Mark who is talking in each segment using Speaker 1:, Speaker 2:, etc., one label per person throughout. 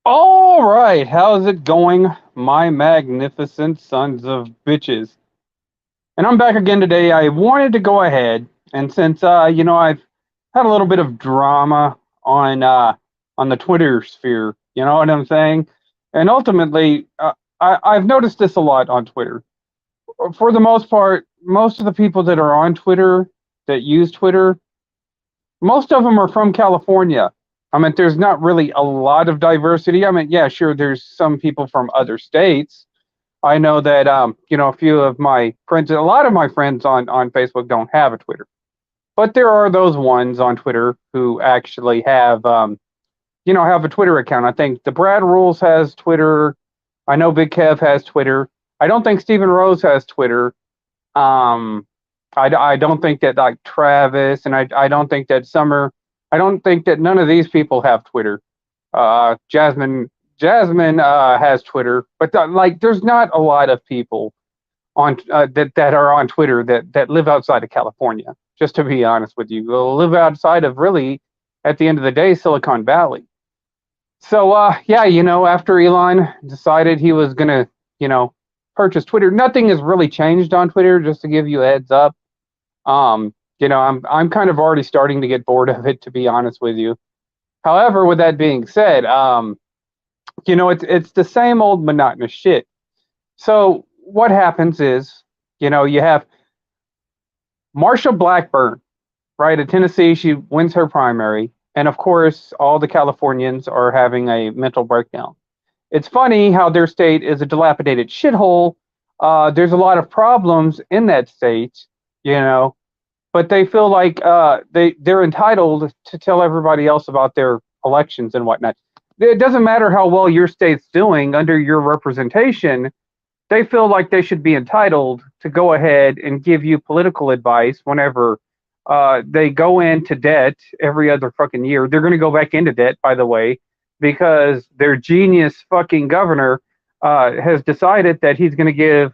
Speaker 1: All right, how's it going, my magnificent sons of bitches? And I'm back again today. I wanted to go ahead and since I've had a little bit of drama on the Twitter sphere, you know what I'm saying? And ultimately, I've noticed this a lot on Twitter. For the most part, most of the people that are on Twitter that use Twitter, most of them are from California. I mean, there's not really a lot of diversity. I mean, yeah, sure, there's some people from other states. I know that a few of my friends, a lot of my friends on Facebook don't have a Twitter, but there are those ones on Twitter who actually have a Twitter account. I think the Brad Rules has Twitter. I know Big Kev has Twitter. I don't think Stephen Rose has Twitter. Um, I don't think that like Travis and I don't think that Summer. I don't think that none of these people have Twitter. Jasmine has Twitter, but like there's not a lot of people on that are on Twitter that live outside of California. Just to be honest with you, live outside of really, at the end of the day, Silicon Valley. So yeah, after Elon decided he was gonna purchase Twitter, nothing has really changed on Twitter. Just to give you a heads up, I'm kind of already starting to get bored of it, to be honest with you. However, with that being said, it's the same old monotonous shit. So what happens is, you have Marsha Blackburn, right? At Tennessee, she wins her primary, and of course, all the Californians are having a mental breakdown. It's funny how their state is a dilapidated shithole. There's a lot of problems in that state, you know, but they feel like they're entitled to tell everybody else about their elections and whatnot. It doesn't matter how well your state's doing under your representation. They feel like they should be entitled to go ahead and give you political advice whenever they go into debt every other fucking year. They're going to go back into debt, by the way, because their genius fucking governor has decided that he's going to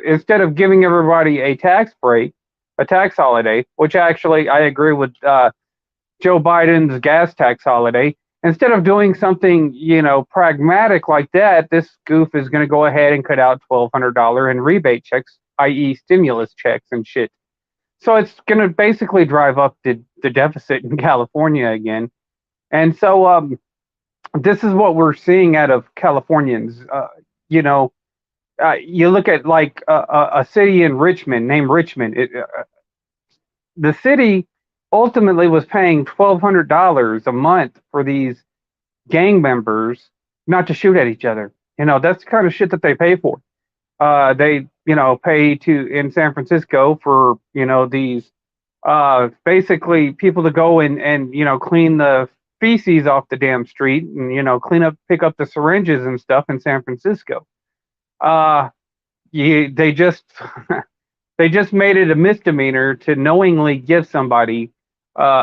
Speaker 1: instead of giving everybody a tax break, a tax holiday, which actually I agree with Joe Biden's gas tax holiday. Instead of doing something, pragmatic like that, this goof is going to go ahead and cut out $1,200 in rebate checks, i.e., stimulus checks and shit. So it's going to basically drive up the deficit in California again. And so this is what we're seeing out of Californians. You look at like a city in Richmond named Richmond. The city ultimately was paying $1,200 a month for these gang members not to shoot at each other. That's the kind of shit that they pay for. They pay to in San Francisco for these basically people to go and clean the feces off the damn street and pick up the syringes and stuff in San Francisco. Uh, they just they just made it a misdemeanor to knowingly give somebody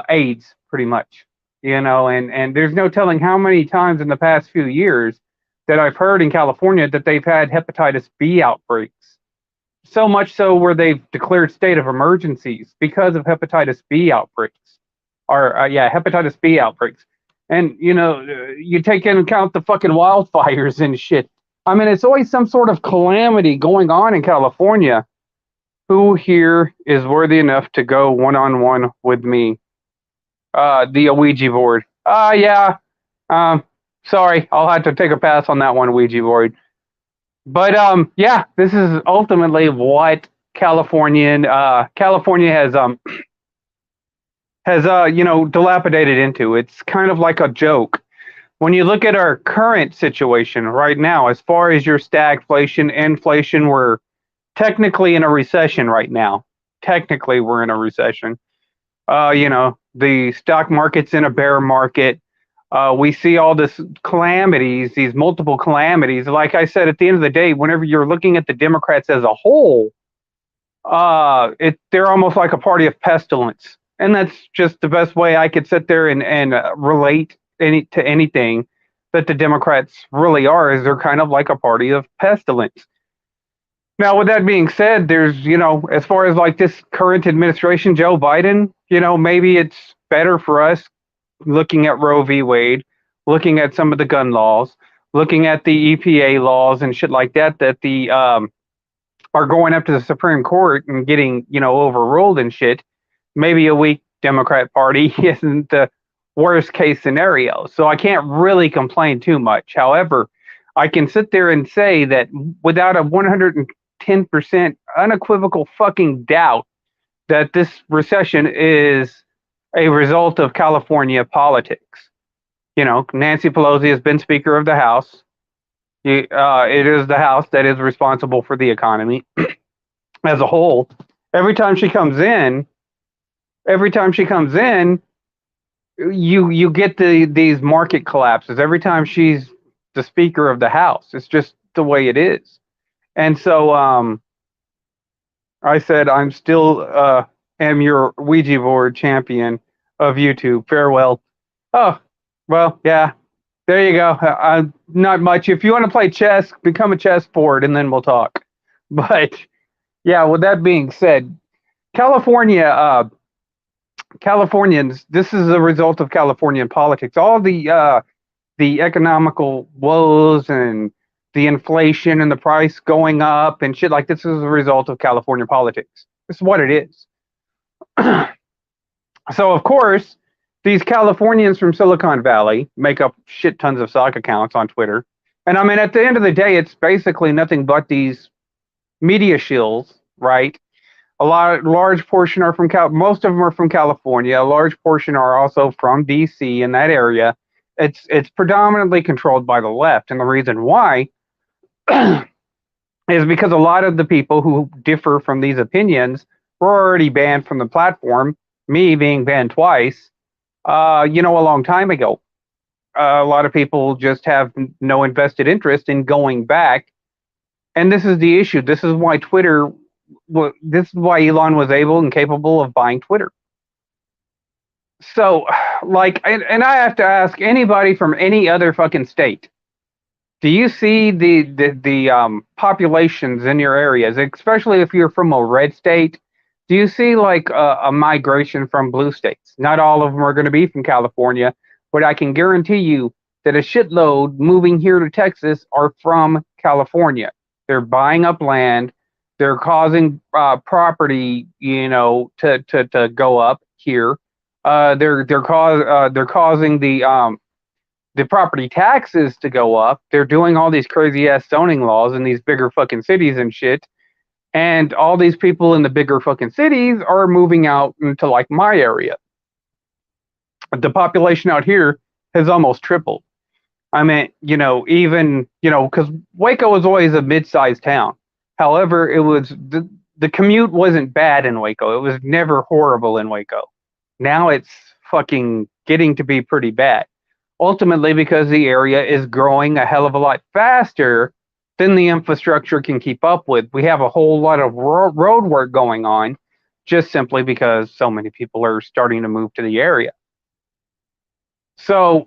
Speaker 1: AIDS, pretty much. And there's no telling how many times in the past few years that I've heard in California that they've had hepatitis B outbreaks. So much so where they've declared state of emergencies because of hepatitis B outbreaks. Hepatitis B outbreaks. And, you take into account the fucking wildfires and shit. I mean, it's always some sort of calamity going on in California. Who here is worthy enough to go one-on-one with me? The Ouija board. Yeah. Sorry, I'll have to take a pass on that one, Ouija board. But yeah, this is ultimately what California has dilapidated into. It's kind of like a joke. When you look at our current situation right now, as far as your stagflation, inflation, we're technically in a recession right now. Technically, we're in a recession. The stock market's in a bear market. We see all this calamities, these multiple calamities. Like I said, at the end of the day, whenever you're looking at the Democrats as a whole, they're almost like a party of pestilence. And that's just the best way I could sit there and relate to anything that the Democrats really are, is they're kind of like a party of pestilence. Now, with that being said, there's, as far as like this current administration, Joe Biden, maybe it's better for us looking at Roe v. Wade, looking at some of the gun laws, looking at the EPA laws and shit like that the are going up to the Supreme Court and getting, overruled and shit. Maybe a weak Democrat Party isn't the worst case scenario. So I can't really complain too much. However, I can sit there and say that without a 110% unequivocal fucking doubt that this recession is a result of California politics. Nancy Pelosi has been Speaker of the House. It is the House that is responsible for the economy as a whole. Every time she comes in, you get these market collapses. Every time she's the Speaker of the House, it's just the way it is. And so I said, I'm still am your Ouija board champion of YouTube. Farewell. Oh, well, yeah. There you go. Not much. If you want to play chess, become a chessboard, and then we'll talk. But yeah, with that being said, Californians. This is a result of Californian politics. All the economical woes and the inflation and the price going up and shit like this is a result of California politics. This is what it is. So of course, these Californians from Silicon Valley make up shit tons of stock accounts on Twitter. And I mean, at the end of the day, it's basically nothing but these media shills, right? Large portion are from most of them are from California. A large portion are also from DC in that area. It's predominantly controlled by the left, and the reason why is because a lot of the people who differ from these opinions were already banned from the platform. Me being banned twice, a long time ago. A lot of people just have no invested interest in going back, and this is the issue. This is why this is why Elon was able and capable of buying Twitter. So, and I have to ask anybody from any other fucking state, do you see the populations in your areas, especially if you're from a red state? Do you see like a migration from blue states? Not all of them are going to be from California, but I can guarantee you that a shitload moving here to Texas are from California. They're buying up land. They're causing property, to go up here. They're causing the property taxes to go up. They're doing all these crazy ass zoning laws in these bigger fucking cities and shit. And all these people in the bigger fucking cities are moving out into like my area. The population out here has almost tripled. I mean, because Waco was always a mid-sized town. However, it was the commute wasn't bad in Waco. It was never horrible in Waco. Now it's fucking getting to be pretty bad. Ultimately, because the area is growing a hell of a lot faster than the infrastructure can keep up with. We have a whole lot of road work going on just simply because so many people are starting to move to the area. So,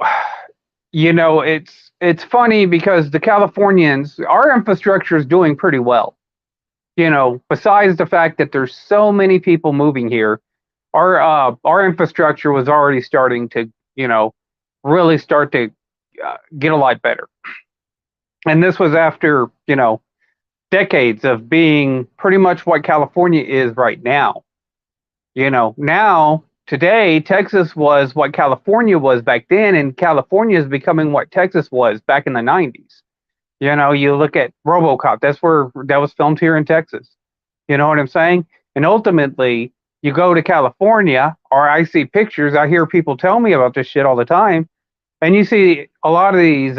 Speaker 1: it's funny because the Californians, our infrastructure is doing pretty well. Besides the fact that there's so many people moving here, our infrastructure was already starting to, really start to get a lot better. And this was after, decades of being pretty much what California is right now. Now, today, Texas was what California was back then, and California is becoming what Texas was back in the 90s. You look at RoboCop, that was filmed here in Texas. You know what I'm saying? And ultimately, you go to California, or I see pictures, I hear people tell me about this shit all the time, and you see a lot of these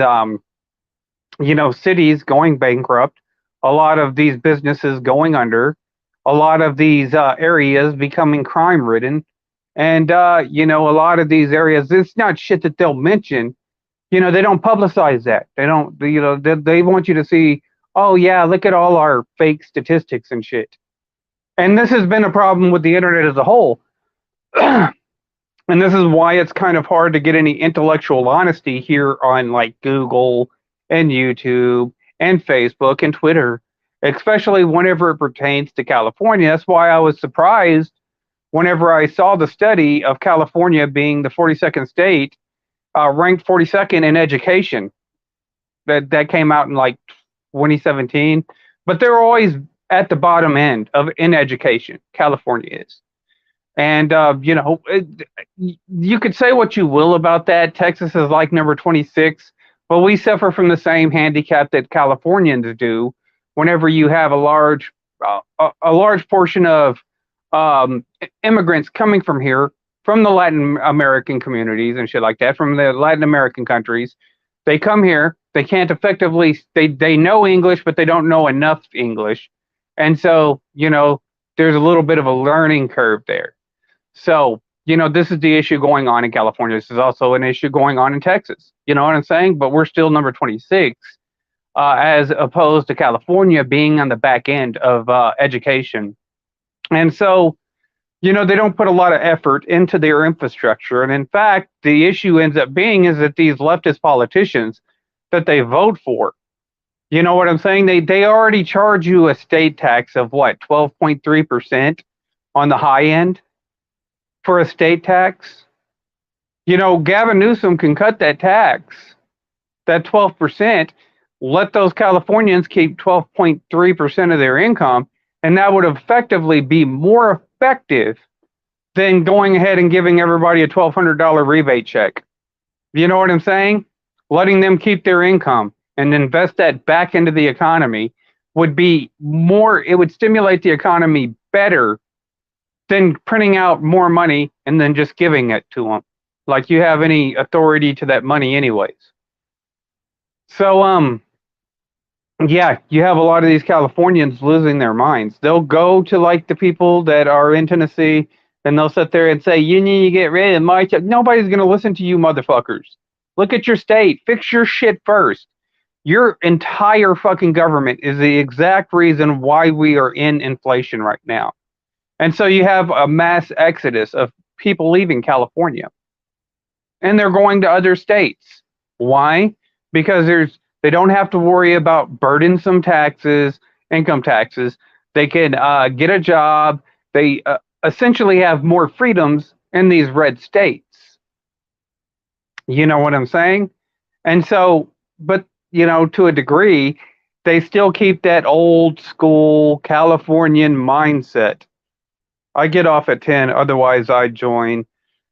Speaker 1: cities going bankrupt, a lot of these businesses going under, a lot of these areas becoming crime-ridden, and a lot of these areas, it's not shit that they'll mention. They don't publicize that. They don't, they want you to see, oh yeah, look at all our fake statistics and shit. And this has been a problem with the internet as a whole. And this is why it's kind of hard to get any intellectual honesty here on like Google and YouTube and Facebook and Twitter, especially whenever it pertains to California. That's why I was surprised whenever I saw the study of California being the 42nd state, ranked 42nd in education. that came out in like 2017, but they're always at the bottom end of in education. California is. And you could say what you will about that. Texas is like number 26, but we suffer from the same handicap that Californians do. Whenever you have a large portion of immigrants coming from here, from the Latin American communities and shit like that, from the Latin American countries, they come here. They can't effectively. They know English, but they don't know enough English, and so there's a little bit of a learning curve there. So, this is the issue going on in California. This is also an issue going on in Texas. You know what I'm saying? But we're still number 26, as opposed to California being on the back end of education. And so, they don't put a lot of effort into their infrastructure. And in fact, the issue ends up being is that these leftist politicians that they vote for, you know what I'm saying? They already charge you a state tax of what, 12.3% on the high end? For a state tax. Gavin Newsom can cut that tax, that 12%, let those Californians keep 12.3% of their income, and that would effectively be more effective than going ahead and giving everybody a $1,200 rebate check. You know what I'm saying? Letting them keep their income and invest that back into the economy would be more, it would stimulate the economy better than printing out more money and then just giving it to them. Like you have any authority to that money anyways. So, yeah, you have a lot of these Californians losing their minds. They'll go to like the people that are in Tennessee and they'll sit there and say, you need to get rid of my check. Nobody's going to listen to you motherfuckers. Look at your state. Fix your shit first. Your entire fucking government is the exact reason why we are in inflation right now. And so you have a mass exodus of people leaving California. And they're going to other states. Why? Because they don't have to worry about burdensome taxes, income taxes. They can get a job. They essentially have more freedoms in these red states. You know what I'm saying? And so, but, to a degree, they still keep that old school Californian mindset. I get off at 10, otherwise I join.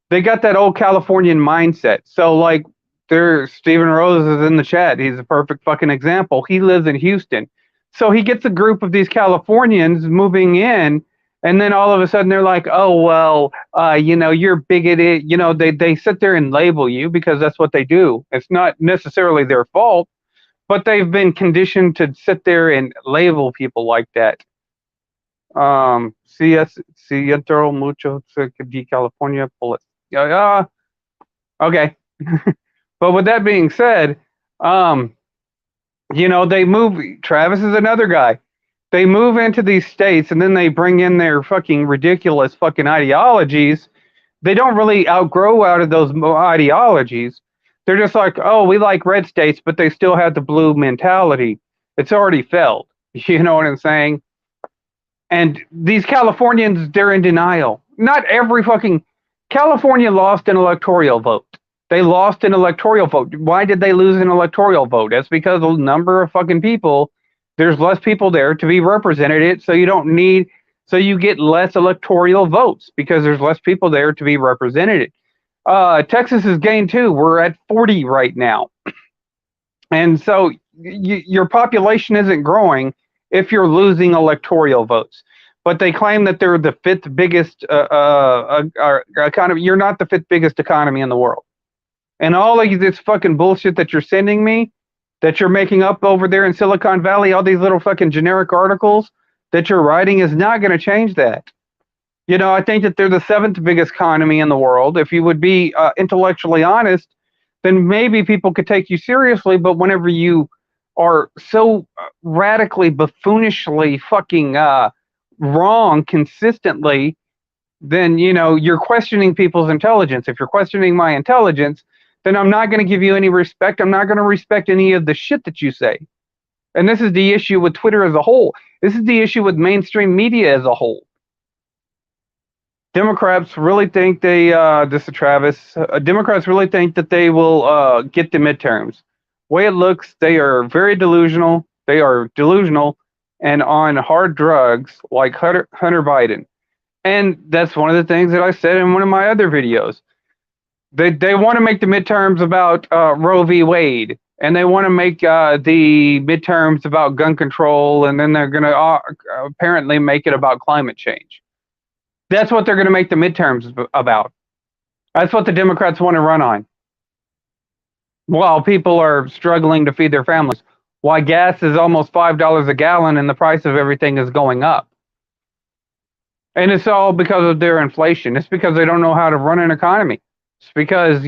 Speaker 1: They got that old Californian mindset. So, like, Stephen Rose is in the chat. He's a perfect fucking example. He lives in Houston. So he gets a group of these Californians moving in, and then all of a sudden they're like, oh, well, you're bigoted. They sit there and label you because that's what they do. It's not necessarily their fault, but they've been conditioned to sit there and label people like that. Siento mucho de California. Okay. But with that being said, they move. Travis is another guy. They move into these states and then they bring in their fucking ridiculous fucking ideologies. They don't really outgrow out of those ideologies. They're just like, oh, we like red states, but they still have the blue mentality. It's already failed. You know what I'm saying? And these Californians, they're in denial. Not every fucking California lost an electoral vote. They lost an electoral vote. Why did they lose an electoral vote? That's because the number of fucking people, there's less people there to be represented, so you get less electoral votes because there's less people there to be represented. Texas has gained too. We're at 40 right now. And so your population isn't growing if you're losing electoral votes. But they claim that they're the fifth biggest economy. You're not the fifth biggest economy in the world. And all of this fucking bullshit that you're sending me, that you're making up over there in Silicon Valley, all these little fucking generic articles that you're writing is not going to change that. I think that they're the seventh biggest economy in the world. If you would be intellectually honest, then maybe people could take you seriously. But whenever you are so radically, buffoonishly fucking wrong consistently, then, you're questioning people's intelligence. If you're questioning my intelligence, then I'm not going to give you any respect. I'm not going to respect any of the shit that you say. And this is the issue with Twitter as a whole. This is the issue with mainstream media as a whole. Democrats really think this is Travis. Democrats really think that they will get the midterms. way it looks, they are very delusional. They are delusional and on hard drugs like Hunter Biden. And that's one of the things that I said in one of my other videos. They want to make the midterms about Roe v. Wade, and they want to make the midterms about gun control, and then they're going to apparently make it about climate change. That's what they're going to make the midterms about. That's what the Democrats want to run on. While people are struggling to feed their families, why gas is almost $5 a gallon and the price of everything is going up. And it's all because of their inflation. It's because they don't know how to run an economy. It's because,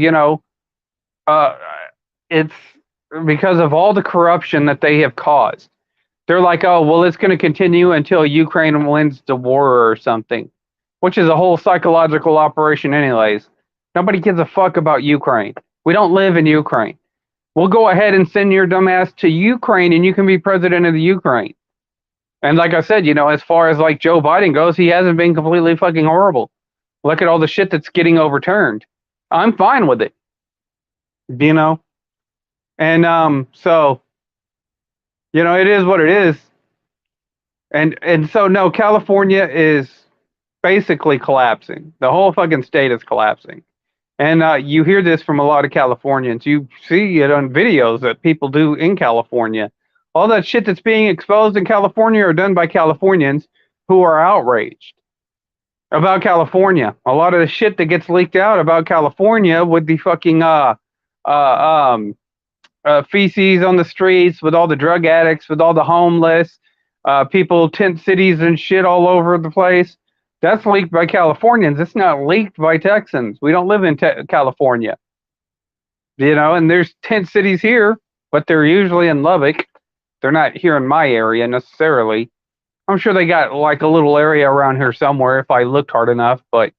Speaker 1: it's because of all the corruption that they have caused. They're like, oh, well, it's going to continue until Ukraine wins the war or something, which is a whole psychological operation anyways. Nobody gives a fuck about Ukraine. We don't live in Ukraine. We'll go ahead and send your dumbass to Ukraine and you can be president of the Ukraine. And like I said, as far as like Joe Biden goes, he hasn't been completely fucking horrible. Look at all the shit that's getting overturned. I'm fine with it. And so, it is what it is. And so no, California is basically collapsing. The whole fucking state is collapsing. And you hear this from a lot of Californians. You see it on videos that people do in California. All that shit that's being exposed in California are done by Californians who are outraged about California. A lot of the shit that gets leaked out about California with the fucking feces on the streets, with all the drug addicts, with all the homeless, people, tent cities and shit all over the place. That's leaked by Californians. It's not leaked by Texans. We don't live in California. And there's tent cities here, but they're usually in Lubbock. They're not here in my area necessarily. I'm sure they got like a little area around here somewhere if I looked hard enough. But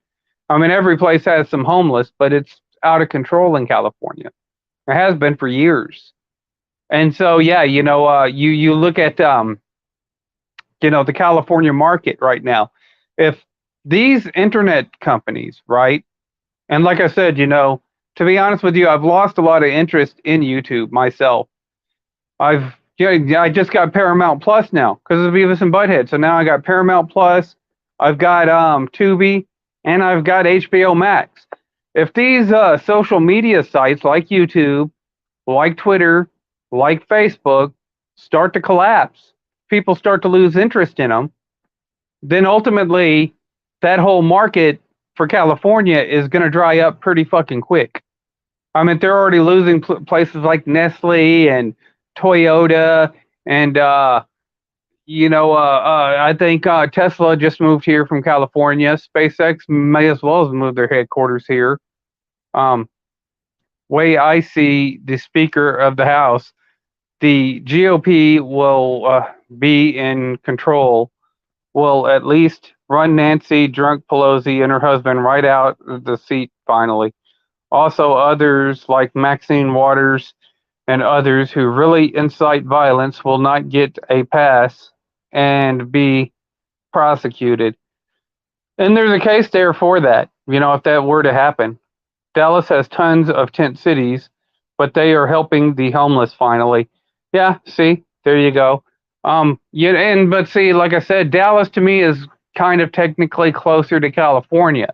Speaker 1: I mean, every place has some homeless, but it's out of control in California. It has been for years. And so, yeah, you look at, the California market right now. If these internet companies, right, and like I said, to be honest with you, I've lost a lot of interest in YouTube myself. I just got Paramount Plus now because of Beavis and Butthead. So now I got Paramount Plus, I've got Tubi, and I've got HBO Max. If these social media sites like YouTube, like Twitter, like Facebook start to collapse, people start to lose interest in them, then ultimately that whole market for California is going to dry up pretty fucking quick. I mean, they're already losing places like Nestle and Toyota, and I think Tesla just moved here from California. SpaceX may as well have moved their headquarters here. Way I see the Speaker of the House, the GOP will be in control. Will at least run Nancy drunk Pelosi and her husband right out of the seat finally. Also, others like Maxine Waters and others who really incite violence will not get a pass and be prosecuted. And there's a case there for that, if that were to happen. Dallas has tons of tent cities, but they are helping the homeless finally. Yeah, see, there you go. But see, like I said, Dallas to me is kind of technically closer to California.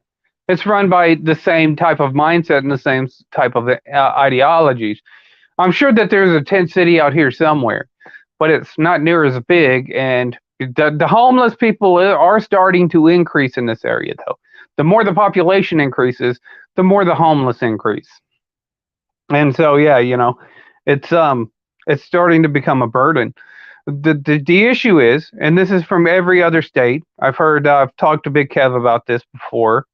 Speaker 1: It's run by the same type of mindset and the same type of ideologies. I'm sure that there's a tent city out here somewhere, but it's not near as big. And the homeless people are starting to increase in this area, though. The more the population increases, the more the homeless increase. And so, yeah, it's starting to become a burden. The issue is, and this is from every other state. I've talked to Big Kev about this before.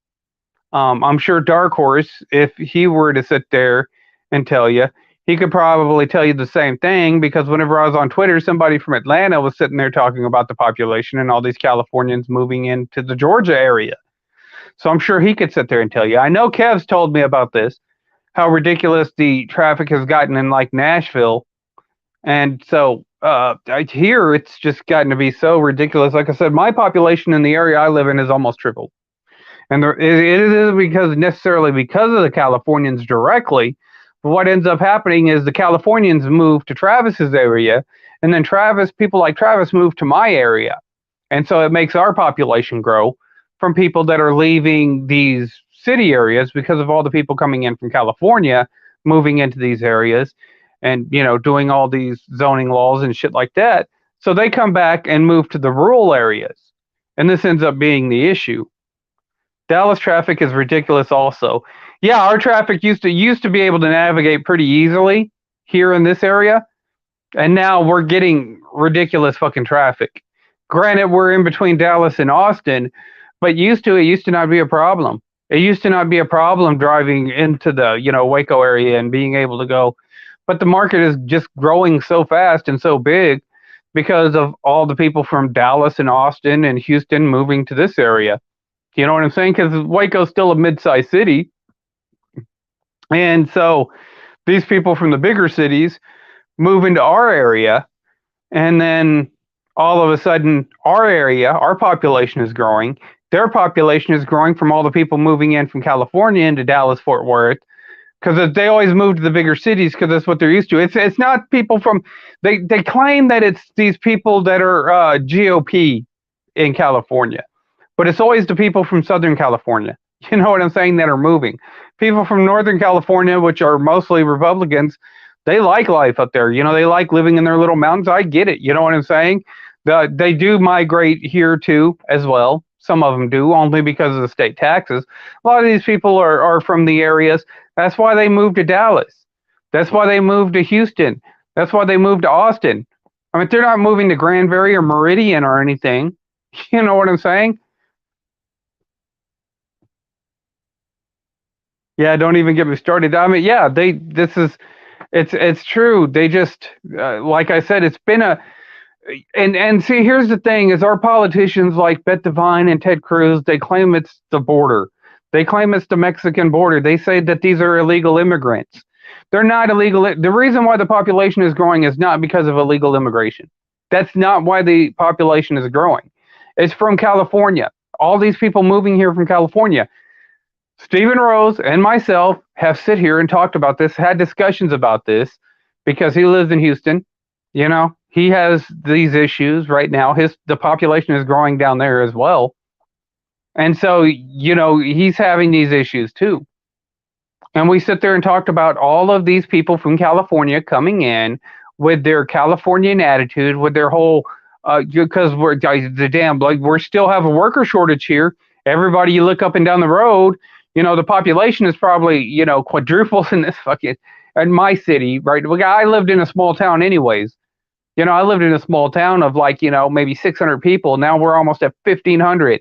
Speaker 1: I'm sure Dark Horse, if he were to sit there and tell you, he could probably tell you the same thing, because whenever I was on Twitter, somebody from Atlanta was sitting there talking about the population and all these Californians moving into the Georgia area. So I'm sure he could sit there and tell you. I know Kev's told me about this, how ridiculous the traffic has gotten in like Nashville. And so here it's just gotten to be so ridiculous. Like I said, my population in the area I live in is almost tripled. And it is necessarily because of the Californians directly, what ends up happening is the Californians move to Travis's area, and then people like Travis move to my area. And so it makes our population grow from people that are leaving these city areas because of all the people coming in from California, moving into these areas and, doing all these zoning laws and shit like that. So they come back and move to the rural areas. And this ends up being the issue. Dallas traffic is ridiculous also. Yeah, our traffic used to be able to navigate pretty easily here in this area, and now we're getting ridiculous fucking traffic. Granted, we're in between Dallas and Austin, but it used to not be a problem. It used to not be a problem driving into the, Waco area and being able to go. But the market is just growing so fast and so big because of all the people from Dallas and Austin and Houston moving to this area. You know what I'm saying? Because Waco's still a mid-sized city. And so these people from the bigger cities move into our area, and then all of a sudden our population is growing. Their population is growing from all the people moving in from California into Dallas, Fort Worth, because they always move to the bigger cities because that's what they're used to. It's not people from, they claim that it's these people that are GOP in California, but it's always the people from Southern California. You know what I'm saying? That are moving. People from Northern California, which are mostly Republicans, they like life up there. They like living in their little mountains. I get it. You know what I'm saying? They do migrate here too, as well. Some of them do, only because of the state taxes. A lot of these people are from the areas. That's why they moved to Dallas. That's why they moved to Houston. That's why they moved to Austin. I mean, they're not moving to Granbury or Meridian or anything. You know what I'm saying? Yeah, don't even get me started. I mean, yeah, it's true. They just, like I said, it's been and see, here's the thing: is our politicians like Bette Devine and Ted Cruz, they claim it's the border. They claim it's the Mexican border. They say that these are illegal immigrants. They're not illegal. The reason why the population is growing is not because of illegal immigration. That's not why the population is growing. It's from California. All these people moving here from California. Stephen Rose and myself have sit here and talked about this, had discussions about this, because he lives in Houston. He has these issues right now. The population is growing down there as well. And so, he's having these issues too. And we sit there and talked about all of these people from California coming in with their Californian attitude, with their whole, because we still have a worker shortage here. Everybody you look up and down the road, the population is probably, quadruples in in my city, right? I lived in a small town anyways. I lived in a small town of maybe 600 people. Now we're almost at 1,500.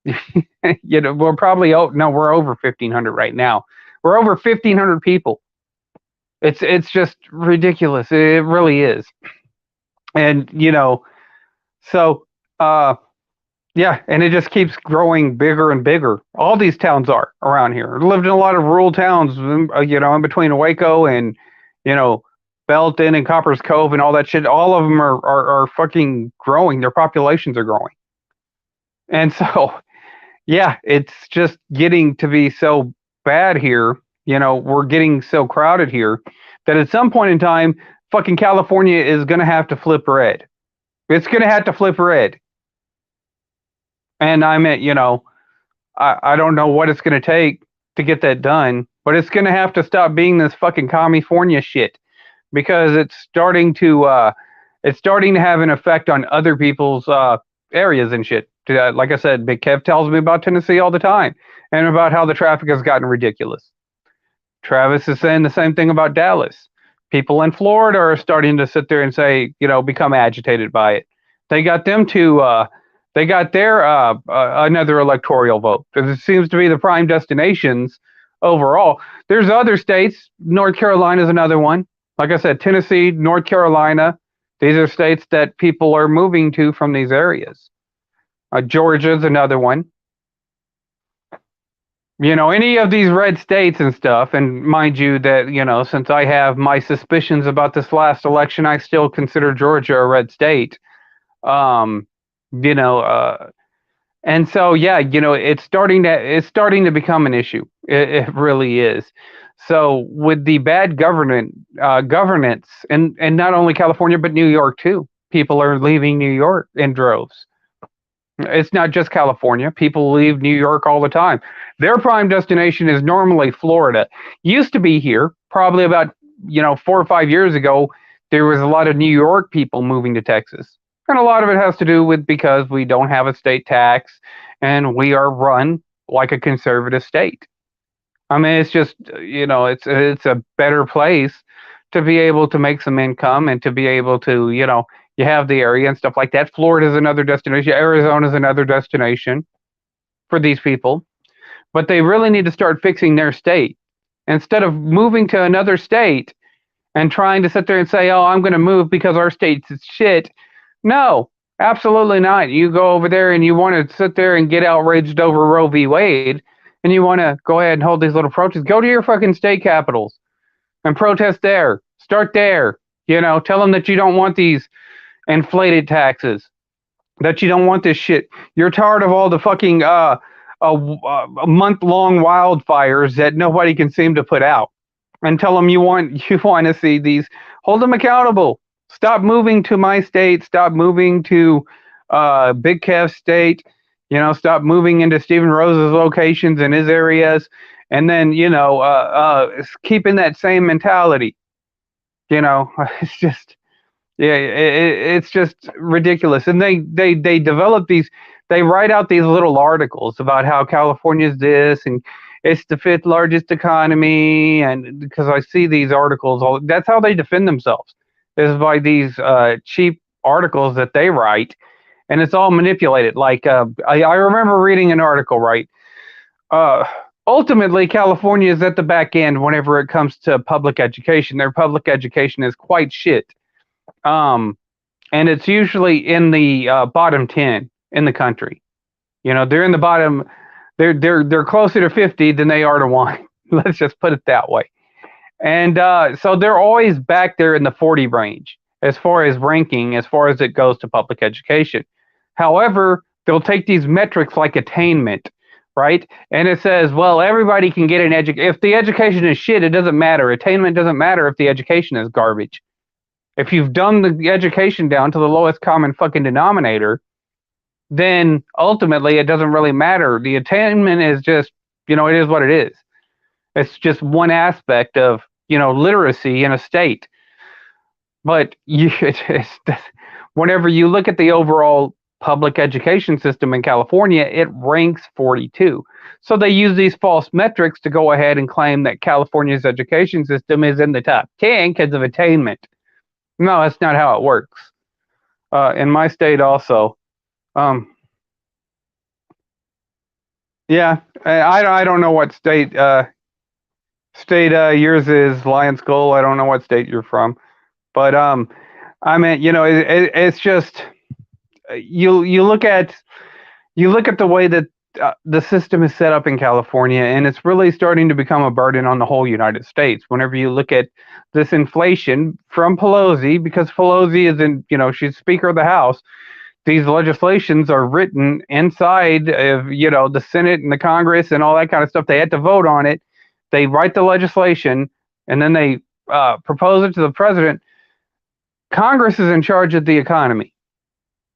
Speaker 1: We're probably, no, we're over 1,500 right now. We're over 1,500 people. It's just ridiculous. It really is. And, so, yeah, and it just keeps growing bigger and bigger. All these towns are around here. I lived in a lot of rural towns, in between Waco and, Belton and Copper's Cove and all that shit. All of them are fucking growing. Their populations are growing. And so, yeah, it's just getting to be so bad here. We're getting so crowded here that at some point in time, fucking California is going to have to flip red. It's going to have to flip red. And I don't know what it's going to take to get that done, but it's going to have to stop being this fucking California shit, because it's starting to have an effect on other people's areas and shit. Like I said, Big Kev tells me about Tennessee all the time and about how the traffic has gotten ridiculous. Travis is saying the same thing about Dallas. People in Florida are starting to sit there and say, become agitated by it. They got them to they got their another electoral vote, because it seems to be the prime destinations overall. There's other states. North Carolina is another one. Like I said, Tennessee, North Carolina, these are states that people are moving to from these areas. Georgia's another one. Any of these red states and stuff, and mind you that, since I have my suspicions about this last election, I still consider Georgia a red state. And so, yeah, it's starting to become an issue. It really is. So with the bad governance, and not only California but New York too, people are leaving New York in droves. It's not just California. People leave New York all the time. Their prime destination is normally Florida. Used to be here, probably about 4 or 5 years ago. There was a lot of New York people moving to Texas, and a lot of it has to do with because we don't have a state tax, and we are run like a conservative state. I mean, it's just it's a better place to be able to make some income and to be able to you have the area and stuff like that. Florida's another destination. Arizona's another destination for these people, but they really need to start fixing their state instead of moving to another state and trying to sit there and say, "Oh, I'm going to move because our state's shit." No, absolutely not. You go over there and you want to sit there and get outraged over Roe v. Wade, and you want to go ahead and hold these little protests. Go to your fucking state capitals and protest there. Start there. Tell them that you don't want these inflated taxes, that you don't want this shit. You're tired of all the fucking month-long wildfires that nobody can seem to put out, and tell them you want to see these. Hold them accountable. Stop moving to my state. Stop moving to Big Kev state. Stop moving into Stephen Rose's locations in his areas, and then keeping that same mentality. It's just it's just ridiculous. And they develop these. They write out these little articles about how California's this and it's the fifth largest economy, and because I see these articles, that's how they defend themselves, is by these cheap articles that they write, and it's all manipulated. Like I remember reading an article, right? Uh, Ultimately, California is at the back end whenever it comes to public education. Their public education is quite shit, and it's usually in the bottom 10 in the country. They're in the bottom. They're closer to 50 than they are to 1. Let's just put it that way. And so they're always back there in the 40 range as far as ranking, as far as it goes to public education. However, they'll take these metrics like attainment, right? And it says, well, everybody can get an education. If the education is shit, it doesn't matter. Attainment doesn't matter if the education is garbage. If you've dumbed the education down to the lowest common fucking denominator, then ultimately it doesn't really matter. The attainment is just, it is what it is. It's just one aspect of, literacy in a state. But whenever you look at the overall public education system in California, it ranks 42. So they use these false metrics to go ahead and claim that California's education system is in the top 10 because of attainment. No, that's not how it works. In my state also. Yeah, I don't know what state yours is, Lion Skull. I don't know what state you're from, but I mean, it's just you look at the way that the system is set up in California, and it's really starting to become a burden on the whole United States. Whenever you look at this inflation from Pelosi, because Pelosi is she's Speaker of the House. These legislations are written inside of the Senate and the Congress and all that kind of stuff. They had to vote on it. They write the legislation and then they propose it to the president. Congress is in charge of the economy,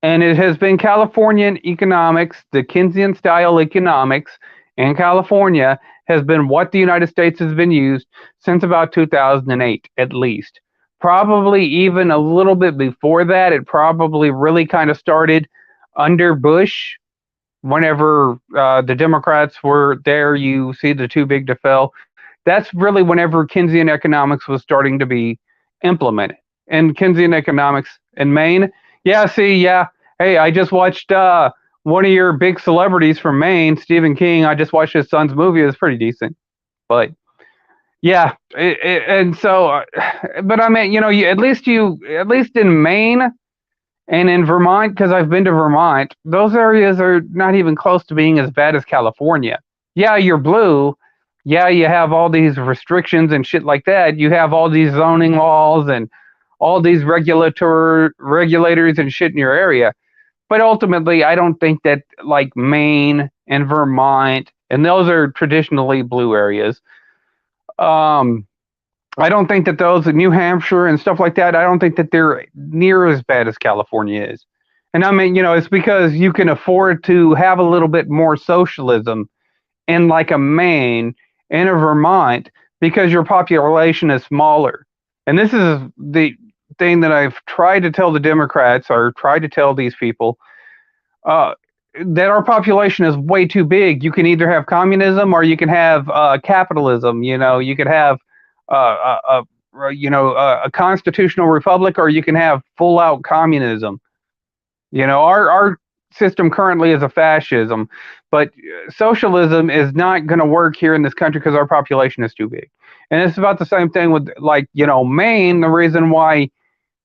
Speaker 1: and it has been Californian economics, the Keynesian style economics in California has been what the United States has been used since about 2008 at least. Probably even a little bit before that. It probably really kind of started under Bush. Whenever the Democrats were there, you see the too big to fail. That's really whenever Keynesian economics was starting to be implemented. And Keynesian economics in Maine, yeah. Hey, I just watched one of your big celebrities from Maine, Stephen King. I just watched his son's movie. It was pretty decent, but. Yeah, and so, but I mean, at least in Maine and in Vermont, because I've been to Vermont, those areas are not even close to being as bad as California. Yeah, you're blue. Yeah, you have all these restrictions and shit like that. You have all these zoning laws and all these regulators and shit in your area. But ultimately, I don't think that like Maine and Vermont, and those are traditionally blue areas. Um, I don't think that those in New Hampshire and stuff like that, I don't think that they're near as bad as California is. And I mean, it's because you can afford to have a little bit more socialism in like a Maine and a Vermont because your population is smaller. And this is the thing that I've tried to tell the Democrats or tried to tell these people uh, that our population is way too big. You can either have communism or you can have capitalism. You could have a constitutional republic, or you can have full out communism. Our system currently is a fascism, but socialism is not going to work here in this country because our population is too big. And it's about the same thing with like Maine. The reason why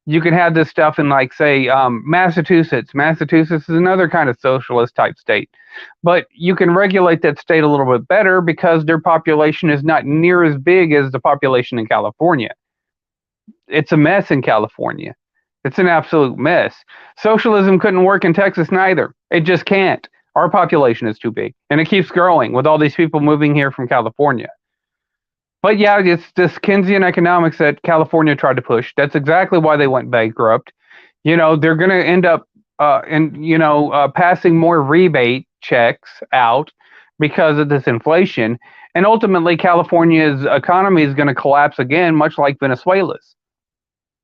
Speaker 1: you can have this stuff in like say Massachusetts. Massachusetts is another kind of socialist type state, but you can regulate that state a little bit better because their population is not near as big as the population in California. It's a mess in California. It's an absolute mess. Socialism couldn't work in Texas neither. It just can't. Our population is too big, and it keeps growing with all these people moving here from California. But yeah, it's this Keynesian economics that California tried to push. That's exactly why they went bankrupt. They're going to end up passing more rebate checks out because of this inflation. And ultimately, California's economy is going to collapse again, much like Venezuela's.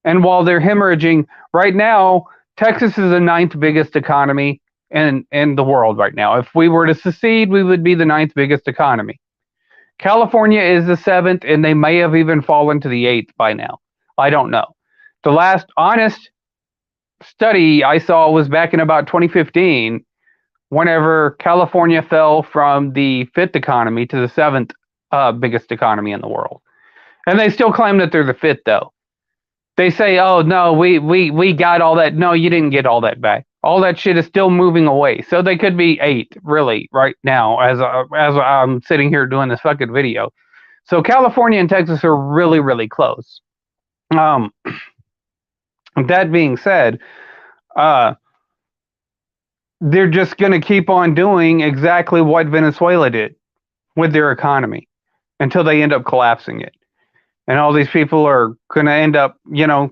Speaker 1: And while they're hemorrhaging right now, Texas is the ninth biggest economy in the world right now. If we were to secede, we would be the ninth biggest economy. California is the seventh, and they may have even fallen to the eighth by now. I don't know. The last honest study I saw was back in about 2015, whenever California fell from the fifth economy to the seventh biggest economy in the world. And they still claim that they're the fifth, though. They say, oh, no, we got all that. No, you didn't get all that back. All that shit is still moving away. So they could be eight, really, right now, as I'm sitting here doing this fucking video. So California and Texas are really, really close. That being said, they're just going to keep on doing exactly what Venezuela did with their economy until they end up collapsing it. And all these people are going to end up,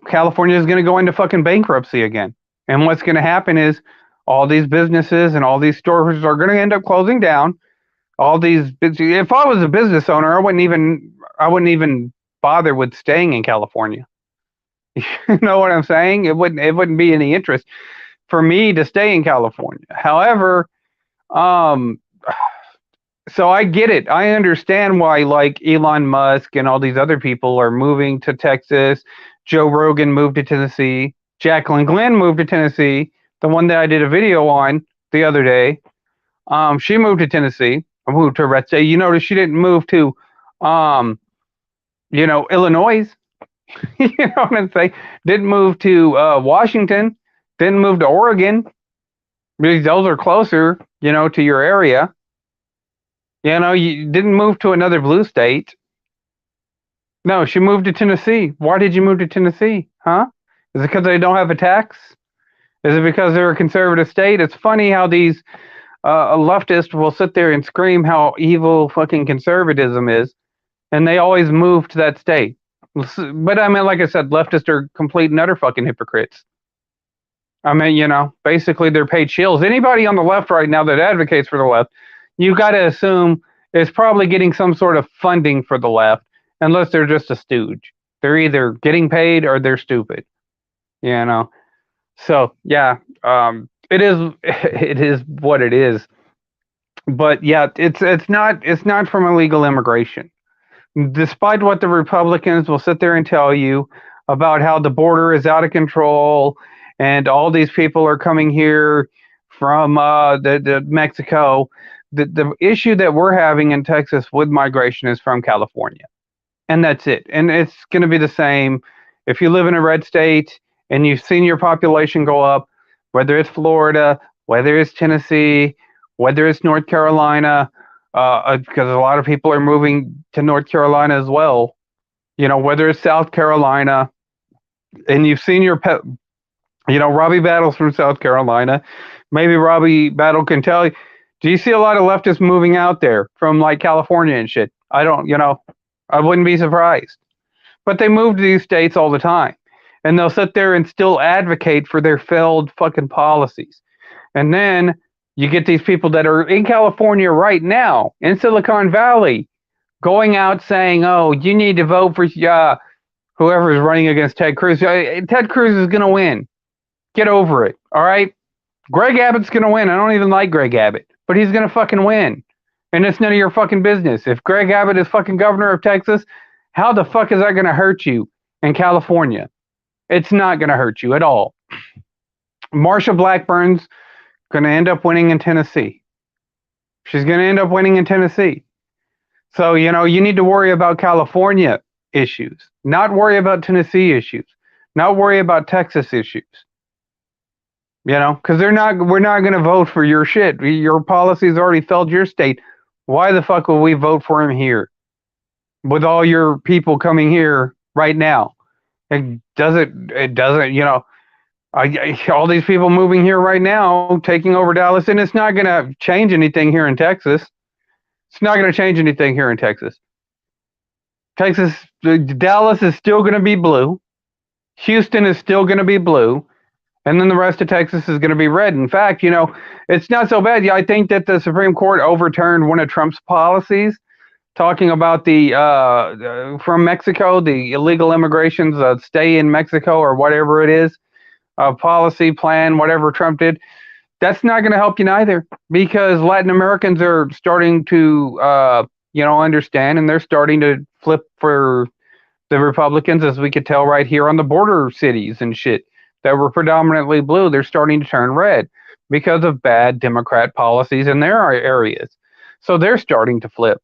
Speaker 1: California is going to go into fucking bankruptcy again. And what's going to happen is all these businesses and all these stores are going to end up closing down. If I was a business owner, I wouldn't even bother with staying in California. You know what I'm saying? It wouldn't be any interest for me to stay in California. However, so I get it. I understand why like Elon Musk and all these other people are moving to Texas. Joe Rogan moved to Tennessee. Jacqueline Glenn moved to Tennessee. The one that I did a video on the other day. She moved to Tennessee. I moved to a red state. You notice she didn't move to Illinois. You know what I'm saying? Didn't move to Washington. Didn't move to Oregon. Because those are closer, to your area. You didn't move to another blue state. No, she moved to Tennessee. Why did you move to Tennessee? Huh? Is it because they don't have a tax? Is it because they're a conservative state? It's funny how these leftists will sit there and scream how evil fucking conservatism is, and they always move to that state. But I mean, like I said, leftists are complete and utter fucking hypocrites. I mean, basically they're paid shills. Anybody on the left right now that advocates for the left, you got to assume is probably getting some sort of funding for the left, unless they're just a stooge. They're either getting paid or they're stupid. So yeah, it is what it is. But yeah, it's not from illegal immigration. Despite what the Republicans will sit there and tell you about how the border is out of control and all these people are coming here from the Mexico. The issue that we're having in Texas with migration is from California. And that's it. And it's going to be the same if you live in a red state and you've seen your population go up, whether it's Florida, whether it's Tennessee, whether it's North Carolina, because a lot of people are moving to North Carolina as well, whether it's South Carolina, and you've seen Robbie Battle's from South Carolina. Maybe Robbie Battle can tell you. Do you see a lot of leftists moving out there from like California and shit? I don't, I wouldn't be surprised. But they move to these states all the time. And they'll sit there and still advocate for their failed fucking policies. And then you get these people that are in California right now, in Silicon Valley, going out saying, oh, you need to vote for whoever is running against Ted Cruz. Ted Cruz is going to win. Get over it. All right? Greg Abbott's going to win. I don't even like Greg Abbott, but he's going to fucking win. And it's none of your fucking business. If Greg Abbott is fucking governor of Texas, how the fuck is that going to hurt you in California? It's not going to hurt you at all. Marsha Blackburn's going to end up winning in Tennessee. She's going to end up winning in Tennessee. So, you need to worry about California issues, not worry about Tennessee issues, not worry about Texas issues. Because we're not going to vote for your shit. Your policies already failed your state. Why the fuck will we vote for him here? With all your people coming here right now. It doesn't, all these people moving here right now, taking over Dallas, and it's not going to change anything here in Texas. It's not going to change anything here in Texas. Dallas is still going to be blue. Houston is still going to be blue. And then the rest of Texas is going to be red. In fact, it's not so bad. I think that the Supreme Court overturned one of Trump's policies, talking about the from Mexico, the illegal immigrations, stay in Mexico or whatever it is, policy plan, whatever Trump did. That's not going to help you neither, because Latin Americans are starting to, understand, and they're starting to flip for the Republicans, as we could tell right here on the border cities and shit that were predominantly blue. They're starting to turn red because of bad Democrat policies in their areas. So they're starting to flip.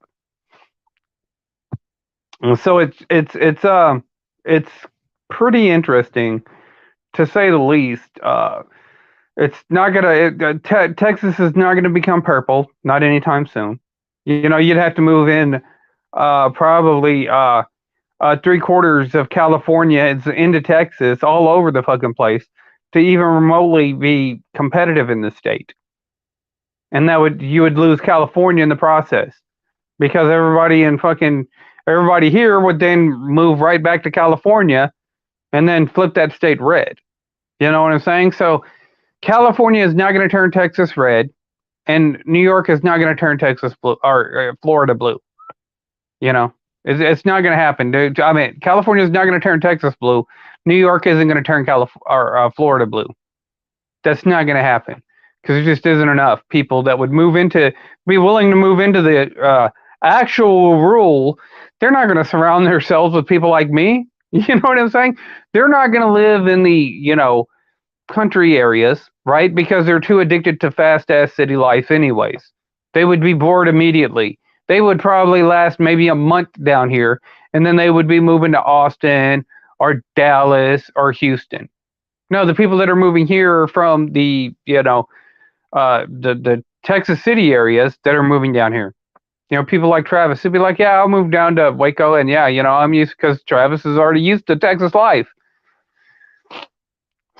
Speaker 1: And so it's pretty interesting, to say the least. It's not gonna. Texas is not gonna become purple, not anytime soon. You'd have to move in probably 3/4 of California is into Texas, all over the fucking place, to even remotely be competitive in the state. And you would lose California in the process, because everybody here would then move right back to California and then flip that state red. You know what I'm saying? So California is not going to turn Texas red, and New York is not going to turn Texas blue, or Florida blue. It's not going to happen, dude. I mean, California is not going to turn Texas blue. New York isn't going to turn Florida blue. That's not going to happen, because there just isn't enough people that would be willing to move into the actual rule. They're not going to surround themselves with people like me. You know what I'm saying? They're not going to live in the, country areas, right? Because they're too addicted to fast-ass city life anyways. They would be bored immediately. They would probably last maybe a month down here, and then they would be moving to Austin or Dallas or Houston. No, the people that are moving here are from the, the Texas City areas that are moving down here. People like Travis, he'd be like, yeah, I'll move down to Waco, and yeah, I'm used, because Travis is already used to Texas life.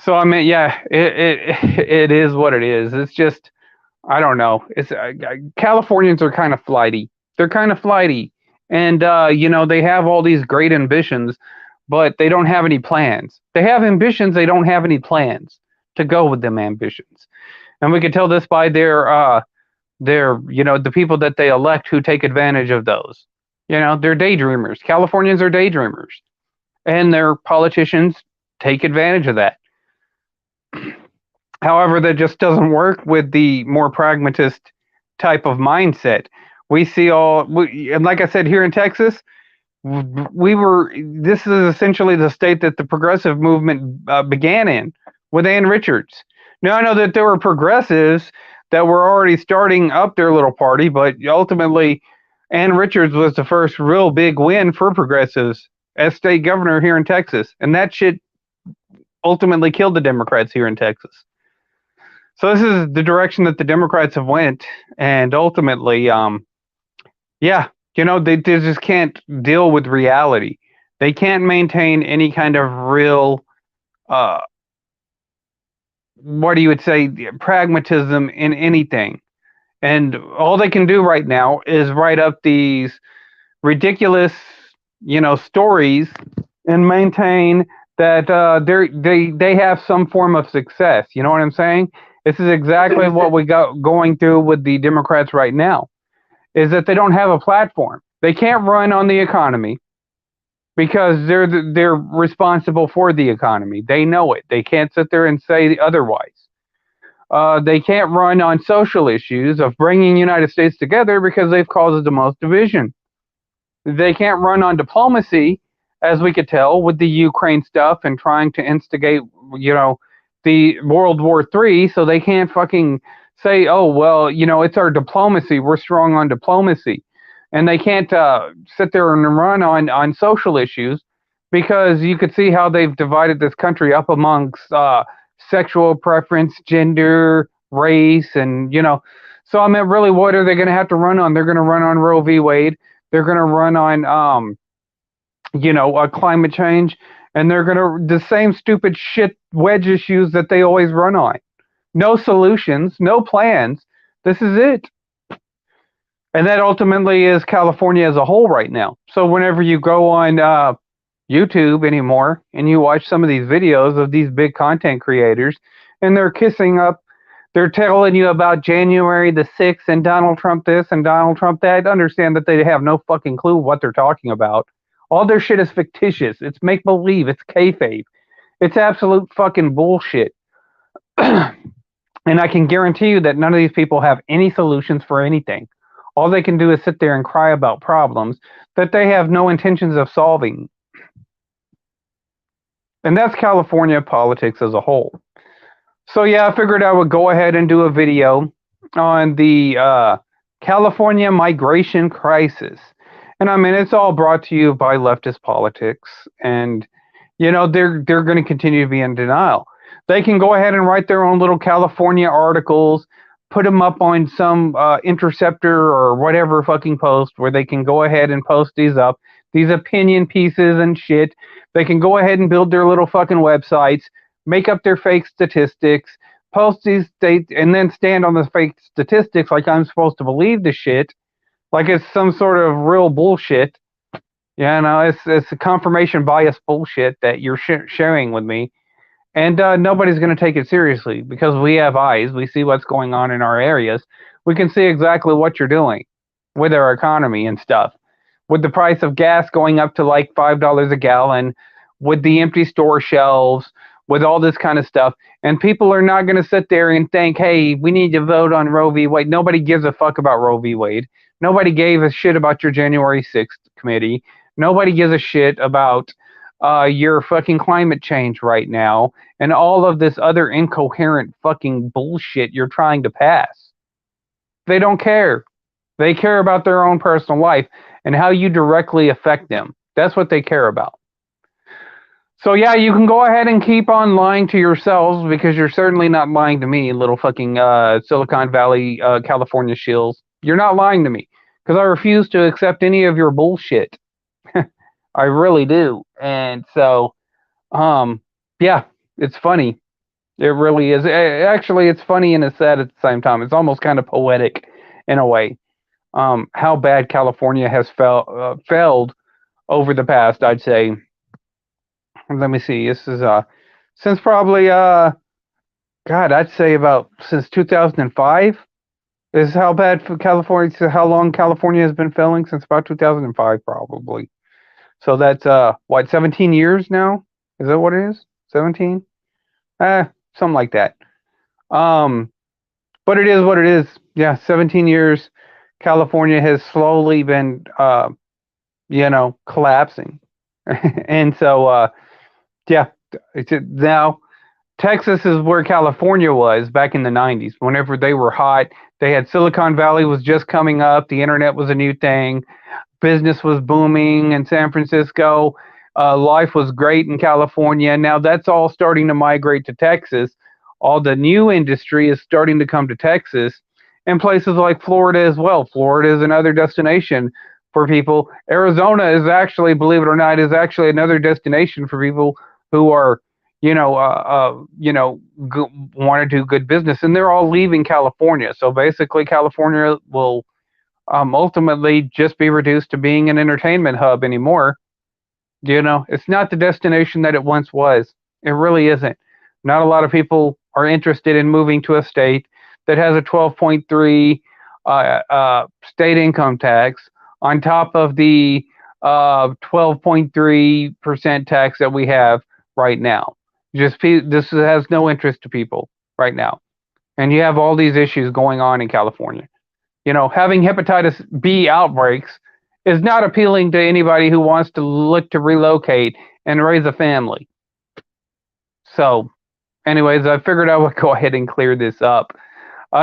Speaker 1: So, I mean, yeah, it is what it is. It's just, I don't know. Californians are kind of flighty. They're kind of flighty. And, they have all these great ambitions, but they don't have any plans. They have ambitions, they don't have any plans to go with them ambitions. And we can tell this by their the people that they elect, who take advantage of those. They're daydreamers. Californians are daydreamers. And their politicians take advantage of that. However, that just doesn't work with the more pragmatist type of mindset. And like I said, here in Texas, this is essentially the state that the progressive movement began in, with Ann Richards. Now, I know that there were progressives that were already starting up their little party, but ultimately, Ann Richards was the first real big win for progressives as state governor here in Texas. And that shit ultimately killed the Democrats here in Texas. So this is the direction that the Democrats have went, and ultimately, they just can't deal with reality. They can't maintain any kind of real, pragmatism in anything. And all they can do right now is write up these ridiculous stories and maintain that they have some form of success. You know what I'm saying? This is exactly what we got going through with the Democrats right now. Is that they don't have a platform. They can't run on the economy because they're responsible for the economy. They know it. They can't sit there and say otherwise. They can't run on social issues of bringing the United States together because they've caused the most division. They can't run on diplomacy, as we could tell with the Ukraine stuff and trying to instigate, the World War III. So they can't fucking say, oh well, it's our diplomacy. We're strong on diplomacy, and they can't sit there and run on social issues because you could see how they've divided this country up amongst sexual preference, gender, race, and So I mean, really, what are they going to have to run on? They're going to run on Roe v. Wade. They're going to run on, climate change, and they're going to the same stupid shit wedge issues that they always run on. No solutions, no plans. This is it. And that ultimately is California as a whole right now. So whenever you go on YouTube anymore and you watch some of these videos of these big content creators and they're kissing up, they're telling you about January the 6th and Donald Trump this and Donald Trump that, understand that they have no fucking clue what they're talking about. All their shit is fictitious. It's make-believe. It's kayfabe. It's absolute fucking bullshit. And I can guarantee you that none of these people have any solutions for anything. All they can do is sit there and cry about problems that they have no intentions of solving. And that's California politics as a whole. So yeah, I figured I would go ahead and do a video on the California migration crisis. And I mean, it's all brought to you by leftist politics. And, they're going to continue to be in denial. They can go ahead and write their own little California articles, put them up on some Interceptor or whatever fucking post where they can go ahead and post these up, these opinion pieces and shit. They can go ahead and build their little fucking websites, make up their fake statistics, post these states, and then stand on the fake statistics like I'm supposed to believe the shit, like it's some sort of real bullshit. It's a confirmation bias bullshit that you're sharing with me. And nobody's going to take it seriously because we have eyes. We see what's going on in our areas. We can see exactly what you're doing with our economy and stuff. With the price of gas going up to like $5 a gallon, with the empty store shelves, with all this kind of stuff. And people are not going to sit there and think, hey, we need to vote on Roe v. Wade. Nobody gives a fuck about Roe v. Wade. Nobody gave a shit about your January 6th committee. Nobody gives a shit about your fucking climate change right now and all of this other incoherent fucking bullshit you're trying to pass. They don't care. They care about their own personal life and how you directly affect them. That's what they care about. So yeah, you can go ahead and keep on lying to yourselves because you're certainly not lying to me, little fucking Silicon Valley, California shills. You're not lying to me because I refuse to accept any of your bullshit. I really do. And so, yeah, it's funny. It really is. Actually, it's funny and it's sad at the same time. It's almost kind of poetic in a way. How bad California has failed over the past, I'd say. Let me see. This is since probably God, I'd say about since 2005. This is how bad for California. How long California has been failing since about 2005, probably. So that's 17 years now? Is that what it is? 17? Something like that. But it is what it is. Yeah, 17 years. California has slowly been, collapsing. And so, yeah, now Texas is where California was back in the 90s. Whenever they were hot, they had Silicon Valley was just coming up. The internet was a new thing. Business was booming in San Francisco. Life was great in California. Now that's all starting to migrate to Texas. All the new industry is starting to come to Texas and places like Florida as well. Florida is another destination for people. Arizona is actually, believe it or not, is actually another destination for people who are, want to do good business, and they're all leaving California. So basically, California will ultimately just be reduced to being an entertainment hub anymore. You know, it's not the destination that it once was. It really isn't. Not a lot of people are interested in moving to a state that has a 12.3 state income tax on top of the 12.3% tax that we have right now. This has no interest to people right now. And you have all these issues going on in California. You know, having hepatitis B outbreaks is not appealing to anybody who wants to look to relocate and raise a family. So, anyways, I figured I would go ahead and clear this up.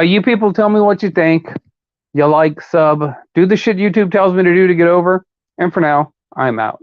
Speaker 1: You people tell me what you think. You like, sub, do the shit YouTube tells me to do to get over. And for now, I'm out.